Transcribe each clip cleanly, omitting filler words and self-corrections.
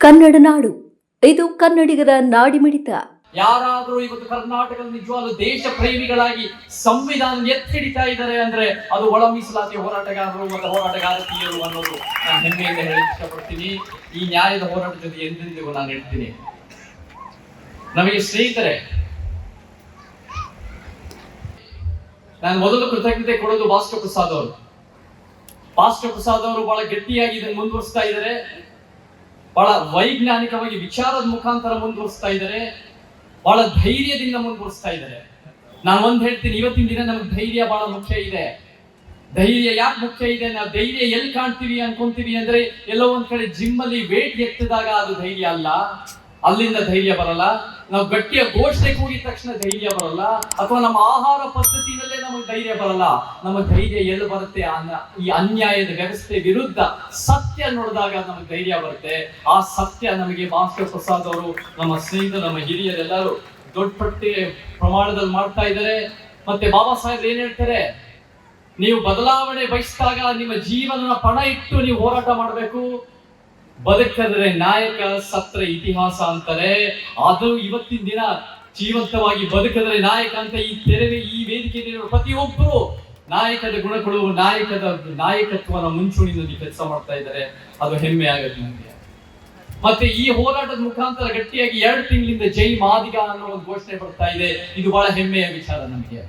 ಕನ್ನಡ ನಾಡು, ಇದು ಕನ್ನಡಿಗರ ನಾಡಿಮಿಡಿತ. ಯಾರಾದರೂ ಇವತ್ತು ಕರ್ನಾಟಕದ ನಿಜವಾದ ದೇಶ ಪ್ರೇಮಿಗಳಾಗಿ ಸಂವಿಧಾನ ಎತ್ತಿಡಿತಾ ಇದ್ದಾರೆ ಅಂದ್ರೆ ಅದು ಒಳ ಮೀಸಲಾತಿ ಹೋರಾಟಗಾರರು ಮತ್ತು ಹೋರಾಟಗಾರತಿಯರು ಅನ್ನೋದು ನಾನು ಹೆಮ್ಮೆಯಿಂದ ಹೇಳಕ್ಕೆ ಇಷ್ಟಪಡ್ತೀನಿ. ಈ ನ್ಯಾಯದ ಹೋರಾಟದ ಜೊತೆ ಎಂದೆಂದಿಗೂ ನಾನು ಇರ್ತೀನಿ. ನಮಗೆ ಸ್ನೇಹಿತರೆ, ನಾನು ಮೊದಲು ಕೃತಜ್ಞತೆ ಕೊಡೋದು ಭಾಸ್ಕರ್ ಪ್ರಸಾದ್ ಅವರು. ಭಾಸ್ಕರ್ ಪ್ರಸಾದ್ ಅವರು ಬಹಳ ಗಟ್ಟಿಯಾಗಿ ಇದನ್ನು ಮುಂದುವರಿಸ್ತಾ ಇದ್ದಾರೆ, ಬಹಳ ವೈಜ್ಞಾನಿಕವಾಗಿ ವಿಚಾರದ ಮುಖಾಂತರ ಮುಂದುವರಿಸ್ತಾ ಇದ್ದಾರೆ, ಬಹಳ ಧೈರ್ಯದಿಂದ ಮುಂದುವರಿಸ್ತಾ ಇದ್ದಾರೆ. ನಾನು ಒಂದ್ ಹೇಳ್ತೀನಿ, ಇವತ್ತಿನ ದಿನ ನಮ್ಗೆ ಧೈರ್ಯ ಬಹಳ ಮುಖ್ಯ ಇದೆ. ಧೈರ್ಯ ಯಾಕೆ ಮುಖ್ಯ ಇದೆ? ನಾವು ಧೈರ್ಯ ಎಲ್ಲಿ ಕಾಣ್ತೀವಿ ಅನ್ಕೊಂತೀವಿ ಅಂದ್ರೆ ಎಲ್ಲೋ ಒಂದ್ ಕಡೆ ಜಿಮ್ ಅಲ್ಲಿ ವೇಟ್ ಎತ್ತಿದಾಗ ಅದು ಧೈರ್ಯ ಅಲ್ಲ, ಅಲ್ಲಿಂದ ಧೈರ್ಯ ಬರಲ್ಲ. ನಾವು ಗಟ್ಟಿಯ ಘೋಷಣೆ ಕೂಗಿದ ತಕ್ಷಣ ಧೈರ್ಯ ಬರಲ್ಲ, ಅಥವಾ ನಮ್ಮ ಆಹಾರ ಪದ್ಧತಿನಲ್ಲೇ ನಮಗೆ ಧೈರ್ಯ ಬರಲ್ಲ. ನಮ್ಮ ಧೈರ್ಯ ಎಲ್ಲಿ ಬರುತ್ತೆ? ಈ ಅನ್ಯಾಯದ ವ್ಯವಸ್ಥೆ ವಿರುದ್ಧ ಸತ್ಯ ನೋಡಿದಾಗ ನಮಗೆ ಧೈರ್ಯ ಬರುತ್ತೆ. ಆ ಸತ್ಯ ನಮಗೆ ಭಾಸ್ಕರ್ ಪ್ರಸಾದ್ ಅವರು, ನಮ್ಮ ಸ್ನೇಹಿತರು, ನಮ್ಮ ಹಿರಿಯರೆಲ್ಲರೂ ದೊಡ್ಡ ಪಟ್ಟಿ ಪ್ರಮಾಣದಲ್ಲಿ ಮಾಡ್ತಾ ಇದ್ದಾರೆ. ಮತ್ತೆ ಬಾಬಾ ಸಾಹೇಬ್ ಏನ್ ಹೇಳ್ತಾರೆ, ನೀವು ಬದಲಾವಣೆ ಬಯಸಿದಾಗ ನಿಮ್ಮ ಜೀವನ ಪಣ ಇಟ್ಟು ನೀವು ಹೋರಾಟ ಮಾಡಬೇಕು. ಬದುಕಿದ್ರೆ ನಾಯಕ, ಸತ್ರ ಇತಿಹಾಸ ಅಂತಾರೆ. ಅದು ಇವತ್ತಿನ ದಿನ ಜೀವಂತವಾಗಿ ಬದುಕಿದ್ರೆ ನಾಯಕ ಅಂತ ಈ ವೇದಿಕೆಯಲ್ಲಿ ಪ್ರತಿಯೊಬ್ಬರು ನಾಯಕದ ಗುಣಗಳು, ನಾಯಕತ್ವನ ಮುಂಚೂಣಿನಲ್ಲಿ ಕೆಲಸ ಮಾಡ್ತಾ ಇದ್ದಾರೆ. ಅದು ಹೆಮ್ಮೆ ಆಗುತ್ತೆ ನಮಗೆ. ಮತ್ತೆ ಈ ಹೋರಾಟದ ಮುಖಾಂತರ ಗಟ್ಟಿಯಾಗಿ 2 ತಿಂಗಳಿಂದ ಜೈ ಮಾದಿಗ ಅನ್ನೋ ಒಂದು ಘೋಷಣೆ ಬರ್ತಾ ಇದೆ. ಇದು ಬಹಳ ಹೆಮ್ಮೆಯ ವಿಚಾರ ನಮಗೆ.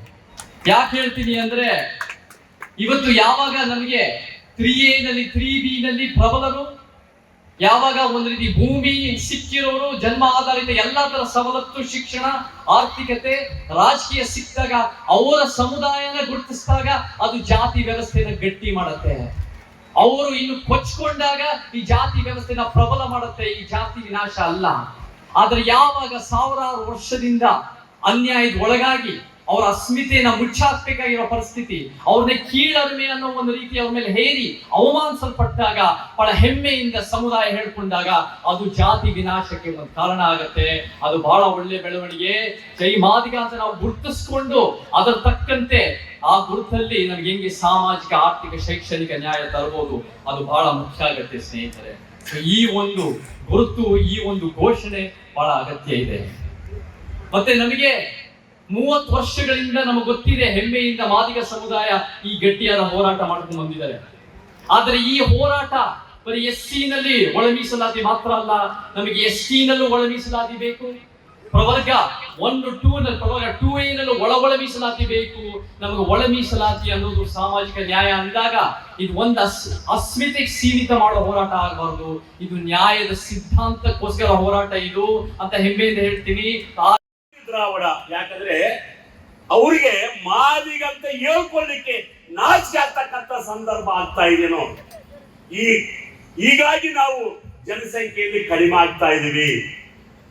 ಯಾಕೆ ಹೇಳ್ತೀನಿ ಅಂದ್ರೆ, ಇವತ್ತು ಯಾವಾಗ ನಮಗೆ 3A ನಲ್ಲಿ 3B ನಲ್ಲಿ ಪ್ರಬಲರು, ಯಾವಾಗ ಒಂದು ರೀತಿ ಭೂಮಿ ಸಿಕ್ಕಿರೋರು, ಜನ್ಮ ಆಧಾರಿತ ಎಲ್ಲಾ ತರ ಸವಲತ್ತು, ಶಿಕ್ಷಣ, ಆರ್ಥಿಕತೆ, ರಾಜಕೀಯ ಸಿಕ್ಕಿದಾಗ ಅವರ ಸಮುದಾಯನ ಗುರುತಿಸಿದಾಗ ಅದು ಜಾತಿ ವ್ಯವಸ್ಥೆನ ಗಟ್ಟಿ ಮಾಡುತ್ತೆ. ಅವರು ಇನ್ನು ಕೊಚ್ಕೊಂಡಾಗ ಈ ಜಾತಿ ವ್ಯವಸ್ಥೆನ ಪ್ರಬಲ ಮಾಡುತ್ತೆ. ಈ ಜಾತಿ ವಿನಾಶ ಅಲ್ಲ. ಆದ್ರೆ ಯಾವಾಗ ಸಾವಿರಾರು ವರ್ಷದಿಂದ ಅನ್ಯಾಯದ ಒಳಗಾಗಿ ಅವರ ಅಸ್ಮಿತೆಯನ್ನ ಮುಚ್ಚಾಕ್ಬೇಕಾಗಿರೋ ಪರಿಸ್ಥಿತಿ, ಅವ್ರನ್ನೇ ಕೀಳರಿಮೆ ಅನ್ನೋ ಒಂದು ರೀತಿ ಅವ್ರ ಮೇಲೆ ಹೇರಿ ಅವಮಾನಿಸಲ್ಪಟ್ಟಾಗ ಬಹಳ ಹೆಮ್ಮೆಯಿಂದ ಸಮುದಾಯ ಹೇಳ್ಕೊಂಡಾಗ ಅದು ಜಾತಿ ವಿನಾಶಕ್ಕೆ ಒಂದು ಕಾರಣ ಆಗತ್ತೆ. ಅದು ಬಹಳ ಒಳ್ಳೆ ಬೆಳವಣಿಗೆ. ಜೈ ಮಾದಿಗ ಅಂತ ನಾವು ಗುರುತಿಸ್ಕೊಂಡು ಅದರ ತಕ್ಕಂತೆ ಆ ಗುರುತಲ್ಲಿ ನಮ್ಗೆ ಹೆಂಗೆ ಸಾಮಾಜಿಕ, ಆರ್ಥಿಕ, ಶೈಕ್ಷಣಿಕ ನ್ಯಾಯ ತರಬಹುದು, ಅದು ಬಹಳ ಮುಖ್ಯ ಆಗತ್ತೆ ಸ್ನೇಹಿತರೆ. ಈ ಒಂದು ಗುರುತು, ಈ ಒಂದು ಘೋಷಣೆ ಬಹಳ ಅಗತ್ಯ ಇದೆ. ಮತ್ತೆ ನಮಗೆ 30 ವರ್ಷಗಳಿಂದ ನಮಗೆ ಗೊತ್ತಿದೆ, ಹೆಮ್ಮೆಯಿಂದ ಮಾದಿಗ ಸಮುದಾಯ ಈ ಗಟ್ಟಿಯಾದ ಹೋರಾಟ ಮಾಡ್ಕೊಂಡು ಬಂದಿದ್ದಾರೆ. ಆದ್ರೆ ಈ ಹೋರಾಟ ಬರೀ SC ನಲ್ಲಿ ಒಳ ಮೀಸಲಾತಿ ಮಾತ್ರ ಅಲ್ಲ, ನಮಗೆ ST ನಲ್ಲೂ ಒಳ ಮೀಸಲಾತಿ ಬೇಕು. ಪ್ರವರ್ಗ 1, 2 ನಲ್ಲಿ, ಪ್ರವರ್ಗ 2A ನಲ್ಲೂ ಒಳ ಮೀಸಲಾತಿ ಬೇಕು. ನಮಗೆ ಒಳ ಮೀಸಲಾತಿ ಅನ್ನೋದು ಸಾಮಾಜಿಕ ನ್ಯಾಯ ಅಂದಾಗ ಇದು ಒಂದು ಅಸ್ಮಿತೆಗೆ ಸೀಮಿತ ಮಾಡೋ ಹೋರಾಟ ಆಗಬಾರ್ದು. ಇದು ನ್ಯಾಯದ ಸಿದ್ಧಾಂತಕ್ಕೋಸ್ಕರ ಹೋರಾಟ ಇದು ಅಂತ ಹೆಮ್ಮೆಯಿಂದ ಹೇಳ್ತೀನಿ. ದ್ರಾವಣ, ಯಾಕಂದ್ರೆ ಅವರಿಗೆ ಮಾದಿಗಂತ ಹೇಳ್ಕೊಳ್ಳಿಕ್ಕೆ ನಾಚಿಕೆ ಆಗ್ತಕ್ಕಂಥ ಸಂದರ್ಭ ಆಗ್ತಾ ಇದೆನೋ. ಹೀಗಾಗಿ ನಾವು ಜನಸಂಖ್ಯೆಯಲ್ಲಿ ಕಡಿಮೆ ಆಗ್ತಾ ಇದೀವಿ.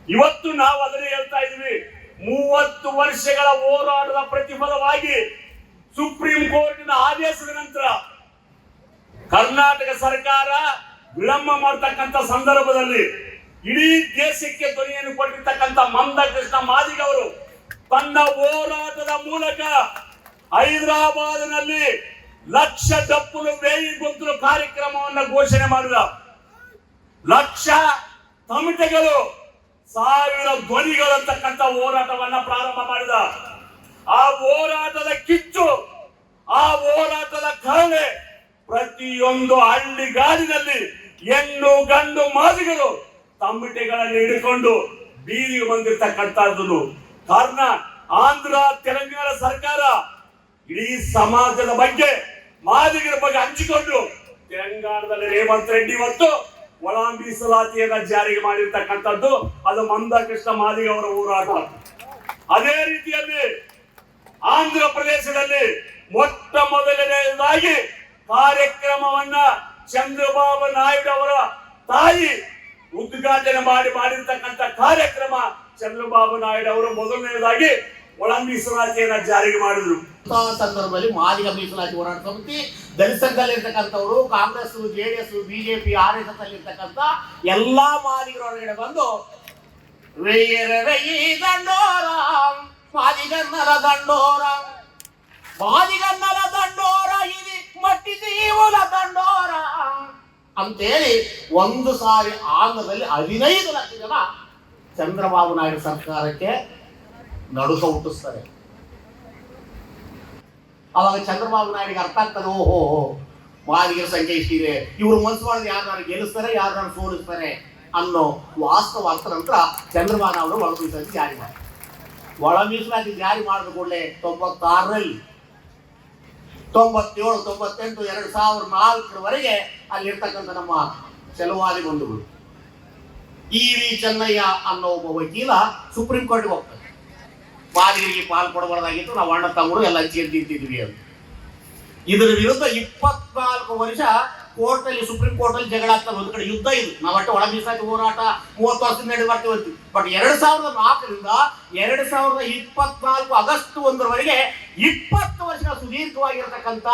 ಇವತ್ತು ನಾವು ಅದನ್ನೇ ಹೇಳ್ತಾ ಇದೀವಿ. 30 ವರ್ಷಗಳ ಹೋರಾಟದ ಪ್ರತಿಫಲವಾಗಿ ಸುಪ್ರೀಂ ಕೋರ್ಟಿನ ಆದೇಶದ ನಂತರ ಕರ್ನಾಟಕ ಸರ್ಕಾರ ವಿಳಂಬ ಮಾಡತಕ್ಕಂಥ ಸಂದರ್ಭದಲ್ಲಿ ಇಡೀ ದೇಶಕ್ಕೆ ಧ್ವನಿಯನ್ನು ಕೊಟ್ಟಿರ್ತಕ್ಕಂಥ ಮಂದಕೃಷ್ಣ ಮಾದಿಗ ಅವರು ತನ್ನ ಹೋರಾಟದ ಮೂಲಕ ಹೈದರಾಬಾದ್ನಲ್ಲಿ ಲಕ್ಷ ಡಪ್ಪಲು ಬೇಯಿ ಗೊಂತಲು ಕಾರ್ಯಕ್ರಮವನ್ನು ಘೋಷಣೆ ಮಾಡಿದ. ಲಕ್ಷ ತಮಿಟೆಗಳು, 1000 ಧ್ವನಿಗಳು ಅಂತಕ್ಕಂಥ ಹೋರಾಟವನ್ನ ಪ್ರಾರಂಭ ಮಾಡಿದ. ಆ ಹೋರಾಟದ ಕಿಚ್ಚು, ಆ ಹೋರಾಟದ ಕಹಳೆ ಪ್ರತಿಯೊಂದು ಹಳ್ಳಿಗಾಡಿನಲ್ಲಿ ಹೆಣ್ಣು ಗಂಡು ಮಾದಿಗರು ತಮಿಟೆಗಳನ್ನು ಹಿಡಿಕೊಂಡು ಬೀದಿಗೆ ಬಂದಿರ್ತಕ್ಕಂಥದ್ದು. ಕಾರಣ ಆಂಧ್ರ ತೆಲಂಗಾಣ ಸರ್ಕಾರ ಇಡೀ ಸಮಾಜದ ಬಗ್ಗೆ, ಮಾದಿಗರ ಬಗ್ಗೆ ಹಂಚಿಕೊಂಡು ತೆಲಂಗಾಣದಲ್ಲಿ ರೇವಂತ್ ರೆಡ್ಡಿ ಇವತ್ತು ಒಳ ಮೀಸಲಾತಿಯನ್ನ ಜಾರಿಗೆ ಮಾಡಿರ್ತಕ್ಕಂಥದ್ದು. ಅದು ಮಂದಕೃಷ್ಣ ಮಾದಿಗ ಅವರ ಹೋರಾಟ. ಅದೇ ರೀತಿಯಲ್ಲಿ ಆಂಧ್ರ ಪ್ರದೇಶದಲ್ಲಿ ಮೊಟ್ಟ ಮೊದಲನೆಯದಾಗಿ ಕಾರ್ಯಕ್ರಮವನ್ನ ಚಂದ್ರಬಾಬು ನಾಯ್ಡು ಅವರ ತಾಯಿ ಉದ್ಘಾಟನೆ ಮಾಡಿರ್ತಕ್ಕಂಥ ಕಾರ್ಯಕ್ರಮ. ಚಂದ್ರಬಾಬು ನಾಯ್ಡು ಅವರು ಮೊದಲನೇದಾಗಿ ಒಳ ಮೀಸಲಾತಿಯನ್ನ ಜಾರಿಗೆ ಮಾಡಿದ್ರು. ಸಂದರ್ಭದಲ್ಲಿ ಮಾದಿಗ ಮೀಸಲಾತಿ ಹೋರಾಟ ಸಮಿತಿ, ದಲಿತ ಸಂಘದಲ್ಲಿ ಇರ್ತಕ್ಕಂಥವ್ರು, ಕಾಂಗ್ರೆಸ್, JDS, BJP, RSS ಅಲ್ಲಿ ಇರ್ತಕ್ಕಂಥ ಎಲ್ಲಾ ಮಾದಿಗರ ಹೊರಗಡೆ ಬಂದು ದಂಡೋರ ಮಾದಿಗನ್ನರ ದಂಡೋರ, ಮಾದಿಗನ್ನರ ದಂಡೋರ, ಇದು ಮಟ್ಟಿ ಜೀವನ ದಂಡೋರ, ಅಂತೇಳಿ ಒಂದು ಸಾರಿ ಆಂಧ್ರದಲ್ಲಿ 15 ಲಕ್ಷ ಜನ ಚಂದ್ರಬಾಬು ನಾಯ್ಡು ಸರ್ಕಾರಕ್ಕೆ ನಡುಕ ಹುಟ್ಟಿಸ್ತಾರೆ. ಅವಾಗ ಚಂದ್ರಬಾಬು ನಾಯ್ಡಿಗೆ ಅರ್ಥ ಆಗ್ತದೆ, ಓಹೋ ಮಾದಿಗರ ಸಂಖ್ಯೆ ಇಷ್ಟಿದೆ, ಇವರು ಮನಸ್ಸು ಮಾಡಿದ್ರೆ ಯಾರು ನಾನು ಗೆಲ್ಲಿಸ್ತಾರೆ, ಯಾರು ನಾನು ಸೋಲಿಸ್ತಾರೆ ಅನ್ನೋ ವಾಸ್ತವ ಅರ್ಥ ನಂತರ ಚಂದ್ರಬಾಬು ನಾಯ್ಡು ಒಳ ಮೀಸಲಾತಿ ಜಾರಿ ಮಾಡಿ. ಒಳ ಮೀಸಲಾತಿ ಜಾರಿ ಮಾಡಿದ ಕೂಡಲೇ 96ರಲ್ಲಿ 97, 98, 2004ವರೆಗೆ ಅಲ್ಲಿರ್ತಕ್ಕಂಥ ನಮ್ಮ ಚೆಲುವಾದಿ ಬಂಧುಗಳು E.V. ಚೆನ್ನಯ್ಯ ಅನ್ನೋ ಒಬ್ಬ ವಕೀಲ ಸುಪ್ರೀಂ ಕೋರ್ಟ್ಗೆ ಹೋಗ್ತಾರೆ. ಮಾದಿಗರಿಗೆ ಪಾಲ್ ಕೊಡಬಾರ್ದಾಗಿತ್ತು, ನಾವು ಅಣ್ಣ ತಮ್ಮರು ಎಲ್ಲ ತಿಂತಿದ್ವಿ ಅಂತ. ಇದರ ವಿರುದ್ಧ 24 ವರ್ಷ ಕೋರ್ಟಲ್ಲಿ, ಸುಪ್ರೀಂ ಕೋರ್ಟಲ್ಲಿ ಜಗಳ ಆಗ್ತದೆ. ಒಂದು ಕಡೆ ಯುದ್ಧ ಇದು, ನಾವು ಒಟ್ಟು ಒಳ ಮೀಸಲಾತಿ ಹೋರಾಟ 30 ವರ್ಷದಿಂದ ನಡೆದು ಬರ್ತೀವಿ. ಬಟ್ 2004ರಿಂದ 2024 ಆಗಸ್ಟ್ 1ರವರೆಗೆ 20 ವರ್ಷಗಳ ಸುದೀರ್ಘವಾಗಿರತಕ್ಕಂಥ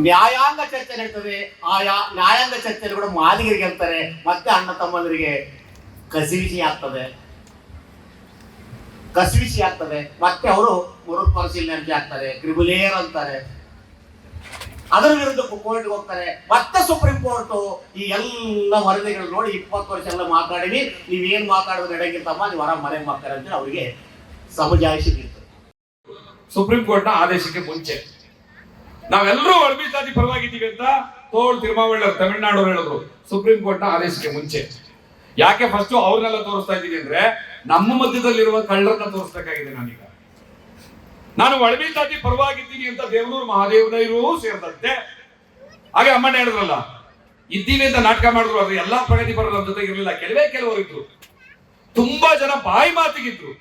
ನ್ಯಾಯಾಂಗ ಚರ್ಚೆ ನಡೀತದೆ. ಆಯಾ ನ್ಯಾಯಾಂಗ ಚರ್ಚೆ ಕೂಡ ಮಾದಿಗರಿಗೆ ಅಂತಾರೆ, ಮತ್ತೆ ಅಣ್ಣ ತಮ್ಮಂದರಿಗೆ ಕಸಿವಿಸಿ ಆಗ್ತದೆ, ಮತ್ತೆ ಅವರು ಮರು ಪರಿಶೀಲನೆ ಅರ್ಜಿ ಹಾಕ್ತಾರೆ, ಕ್ರಿಬುಲೇರ್ ಅಂತಾರೆ. ಅದರ ವಿರುದ್ಧ ಕೋರ್ಟ್ಗೆ ಹೋಗ್ತಾರೆ. ಮತ್ತೆ ಸುಪ್ರೀಂ ಕೋರ್ಟ್ ಈ ಎಲ್ಲ ವರದಿಗಳು ನೋಡಿ 20 ವರ್ಷ ಎಲ್ಲ ಮಾತಾಡಿವಿ, ನೀವೇನ್ ಮಾತಾಡೋದು ನಡೆಗಿರ್ತಮ್ಮ, ನೀವು ಹೊರ ಮನೆ ಮಾಡ್ತಾರೆ ಅಂತ ಅವರಿಗೆ ಸಮಜಾಯಿಷಿ ನೀಡ್ತಾರೆ. ಸುಪ್ರೀಂ ಕೋರ್ಟ್ನ ಆದೇಶಕ್ಕೆ ಮುಂಚೆ ನಾವೆಲ್ಲರೂ ಒಳ ಮೀಸಲಾತಿ ಪರವಾಗಿದ್ದೀವಿ ಅಂತ ತೋಳ್ ತಿರುಮಾವಳ್ಳಿ ತಮಿಳುನಾಡು ಹೇಳಿದ್ರು. ಸುಪ್ರೀಂ ಕೋರ್ಟ್ನ ಆದೇಶಕ್ಕೆ ಮುಂಚೆ ಯಾಕೆ ಫಸ್ಟ್ ಅವ್ರನ್ನೆಲ್ಲ ತೋರಿಸ್ತಾ ಇದ್ದೀನಿ ಅಂದ್ರೆ, ನಮ್ಮ ಮಧ್ಯದಲ್ಲಿರುವ ಕಳ್ಳರನ್ನ ತೋರಿಸ್ಬೇಕಾಗಿದೆ. ನಾನು ಒಳ ಮೀಸಲಾತಿ ಪರವಾಗಿದ್ದೀನಿ ಅಂತ ದೇವನೂರು ಮಹಾದೇವನವರು ಸೇರಿದಂತೆ, ಹಾಗೆ ಅಮ್ಮಣ್ಣ ಹೇಳಿದ್ರಲ್ಲ, ಇದ್ದೀವಿ ಅಂತ ನಾಟಕ ಮಾಡಿದ್ರು. ಅದು ಎಲ್ಲಾ ಪ್ರಗತಿಪರರ ನಮ್ಮ ಜೊತೆಗೆ ಇರಲಿಲ್ಲ, ಕೆಲವರು ಇದ್ರು, ತುಂಬಾ ಜನ ಬಾಯಿ ಮಾತಿಗಿದ್ರು.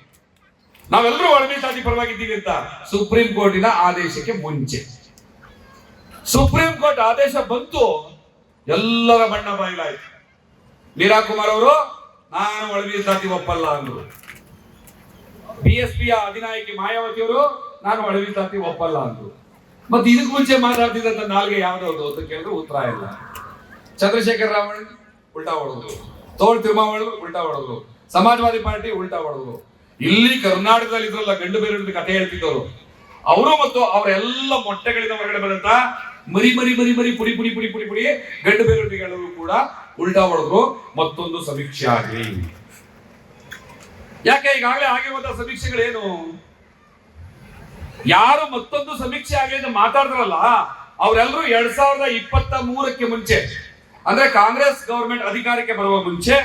ನಾವೆಲ್ಲರೂ ಒಳ ಮೀಸಲಾತಿ ಪರವಾಗಿದ್ದೀವಿ ಅಂತ ಸುಪ್ರೀಂ ಕೋರ್ಟಿನ ಆದೇಶಕ್ಕೆ ಮುಂಚೆ. ಸುಪ್ರೀಂ ಕೋರ್ಟ್ ಆದೇಶ ಬಂತು, ಎಲ್ಲರ ಬಣ್ಣ ಬಯಲಾಯ್ತು. ಮೀರಾ ಕುಮಾರ್ ಅವರು ನಾನು ಒಳ ಮೀಸಲಾತಿ ಒಪ್ಪಲ್ಲ ಅಂದ್ರು. BSPಯ ಅಧಿನಾಯಕಿ ಮಾಯಾವತಿ ಅವರು ನಾನು ಒಳ ಮೀಸಲಾತಿ ಒಪ್ಪಲ್ಲ ಅಂದ್ರು. ಮತ್ತೆ ಇದಕ್ಕೆ ಮುಂಚೆ ಮಾತಾಡ್ತಿದ್ದಂತ ನಾಲ್ಗೆ ಯಾವ್ದಾವ್ದು ಅಂತ ಕೇಳಿದ್ರು ಉತ್ತರ ಇಲ್ಲ. ಚಂದ್ರಶೇಖರ್ ರಾವಣ್ ಉಲ್ಟಾ ಹೊಡೆದ್ರು, ತೋಳ್ ತಿರುಮಾವಳಿ ಉಲ್ಟಾ ಹೊಡೆದ್ರು, ಸಮಾಜವಾದಿ ಪಾರ್ಟಿ ಉಲ್ಟಾ ಹೊಡೆದ್ರು. ಇಲ್ಲಿ ಕರ್ನಾಟಕದಲ್ಲಿ ಇದ್ರಲ್ಲ ಗಂಡು ಬೇರೆ ಕಥೆ ಹೇಳ್ತಿದ್ದವರು ಅವರು ಮತ್ತು ಅವರೆಲ್ಲ ಮೊಟ್ಟೆಗಳಿಂದ ಹೊರಗಡೆ ಬಂದಂತ ಮರಿ ಪುಡಿ ಗಂಡು ಬೇರೆಗಳು ಕೂಡ ಉಲ್ಟಾ ಹೊಡೆದ್ರು. ಮತ್ತೊಂದು ಸಮೀಕ್ಷೆ ಆಗಲಿ. ಯಾಕೆ ಈಗಾಗಲೇ ಆಗಿರುವಂತಹ ಸಮೀಕ್ಷೆಗಳೇನು? ಯಾರು ಮತ್ತೊಂದು ಸಮೀಕ್ಷೆ ಆಗಲಿ ಅಂತ ಮಾತಾಡಿದ್ರಲ್ಲ, ಅವರೆಲ್ಲರೂ 2023ಕ್ಕೆ ಮುಂಚೆ, ಅಂದ್ರೆ ಕಾಂಗ್ರೆಸ್ ಗವರ್ಮೆಂಟ್ ಅಧಿಕಾರಕ್ಕೆ ಬರುವ ಮುಂಚೆ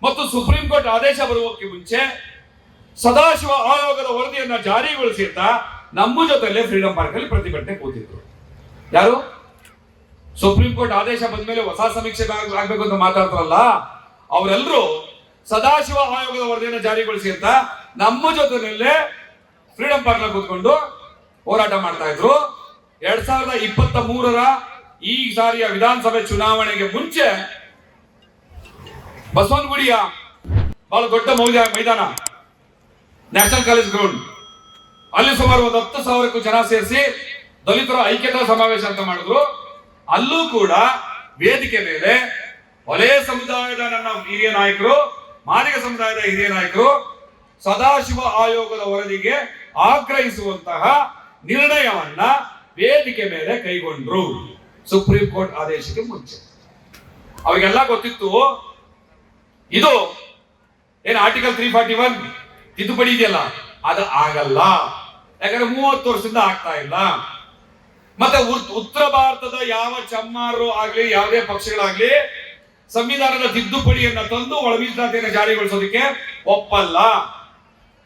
ಮತ್ತು ಸುಪ್ರೀಂ ಕೋರ್ಟ್ ಆದೇಶ ಬರುವಕ್ಕೆ ಮುಂಚೆ ಸದಾಶಿವ ಆಯೋಗದ ವರದಿಯನ್ನ ಜಾರಿಗೊಳಿಸಿ ಅಂತ ನಮ್ಮ ಜೊತೆಲೆ ಫ್ರೀಡಂ ಪಾರ್ಕ್ ಅಲ್ಲಿ ಪ್ರತಿಭಟನೆ ಕೂತಿದ್ರು. ಯಾರು? ಸುಪ್ರೀಂ ಕೋರ್ಟ್ ಆದೇಶ ಬಂದ್ಮೇಲೆ ಹೊಸ ಸಮೀಕ್ಷೆ ಆಗ್ಬೇಕು ಅಂತ ಮಾತಾಡ್ತಾರಲ್ಲ, ಅವರೆಲ್ಲರೂ ಸದಾಶಿವ ಆಯೋಗದ ವರದಿಯನ್ನು ಜಾರಿಗೊಳಿಸಿ ಅಂತ ನಮ್ಮ ಜೊತೆನಲ್ಲೇ ಫ್ರೀಡಂ ಪಾರ್ಕ್ ನಲ್ಲಿ ಕೂತ್ಕೊಂಡು ಹೋರಾಟ ಮಾಡ್ತಾ ಇದ್ರು. 2023ರ ಈ ಸಾರಿಯ ವಿಧಾನಸಭೆ ಚುನಾವಣೆಗೆ ಮುಂಚೆ ಬಸವನಗುಡಿಯ ಬಹಳ ದೊಡ್ಡ ಮೈದಾನ, ನ್ಯಾಷನಲ್ ಕಾಲೇಜ್ ಗ್ರೌಂಡ್, ಅಲ್ಲಿ ಸುಮಾರು 10,000ಕ್ಕೂ ಜನ ಸೇರಿಸಿ ದಲಿತರ ಐಕ್ಯತಾ ಸಮಾವೇಶ ಅಂತ ಮಾಡಿದ್ರು. ಅಲ್ಲೂ ಕೂಡ ವೇದಿಕೆ ಮೇಲೆ ಹೊಲೆ ಸಮುದಾಯದ ನನ್ನ ಹಿರಿಯ ನಾಯಕರು, ಮಾದಿಗ ಸಮುದಾಯದ ಹಿರಿಯ ನಾಯಕರು ಸದಾಶಿವ ಆಯೋಗದ ವರದಿಗೆ ಆಗ್ರಹಿಸುವಂತಹ ನಿರ್ಣಯವನ್ನ ವೇದಿಕೆ ಮೇಲೆ ಕೈಗೊಂಡ್ರು ಸುಪ್ರೀಂ ಕೋರ್ಟ್ ಆದೇಶಕ್ಕೆ ಮುಂಚೆ. ಅವರಿಗೆಲ್ಲ ಗೊತ್ತಿತ್ತು ಇದು ಏನು ಆರ್ಟಿಕಲ್ 341 ತಿದ್ದುಪಡಿ ಇದೆಯಲ್ಲ, ಅದು ಆಗಲ್ಲ. ಯಾಕಂದ್ರೆ 30 ವರ್ಷದಿಂದ ಆಗ್ತಾ ಇಲ್ಲ. ಮತ್ತೆ ಉತ್ತರ ಭಾರತದ ಯಾವ ಚಮ್ಮಾರು ಆಗ್ಲಿ, ಯಾವುದೇ ಪಕ್ಷಗಳಾಗ್ಲಿ ಸಂವಿಧಾನದ ತಿದ್ದುಪಡಿಯನ್ನ ತಂದು ಒಳ ಮೀಸಲಾತಿಯನ್ನು ಜಾರಿಗೊಳಿಸೋದಕ್ಕೆ ಒಪ್ಪಲ್ಲ.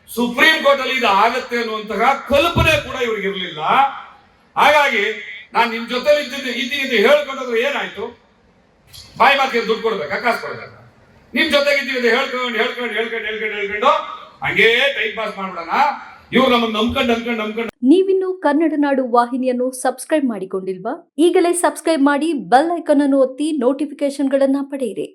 ಸುಪ್ರೀಂ ಕೋರ್ಟ್ ಅಲ್ಲಿ ಇದು ಆಗತ್ತೆ ಅನ್ನುವಂತಹ ಕಲ್ಪನೆ ಕೂಡ ಇವ್ರಿಗೆ ಇರಲಿಲ್ಲ. ಹಾಗಾಗಿ ನಾನು ನಿಮ್ ಜೊತೆ ಇದ್ದೀನಿ ಅಂತ ಹೇಳ್ಕೊಂಡ್ರೆ ಏನಾಯ್ತು? ಬಾಯಿ ಮಾತಿಗೆ ದುಡ್ಡು ಕೊಡ್ಬೇಕಾ, ಕಾಸು ಕೊಡ್ಬೇಕಾ? ನಿಮ್ ಜೊತೆಗಿದ್ದೀವಿ ಅಂತ ಹೇಳ್ಕೊಂಡು ಹಂಗೇ ಟೈಮ್ ಪಾಸ್ ಮಾಡ್ಬಿಡೋಣ. ಇವ್ರು ನಮ್ಮನ್ನು ನಂಬ್ಕೊಂಡು ನೀವಿನ್ನು ಕನ್ನಡ ನಾಡು ವಾಹಿನಿಯನ್ನು ಸಬ್ಸ್ಕ್ರೈಬ್ ಮಾಡಿಕೊಂಡಿಲ್ವಾ? ಈಗಲೇ ಸಬ್ಸ್ಕ್ರೈಬ್ ಮಾಡಿ ಬೆಲ್ ಐಕಾನ್ ಅನ್ನು ಒತ್ತಿ ನೋಟಿಫಿಕೇಶನ್ಗಳನ್ನ ಪಡೆಯಿರಿ.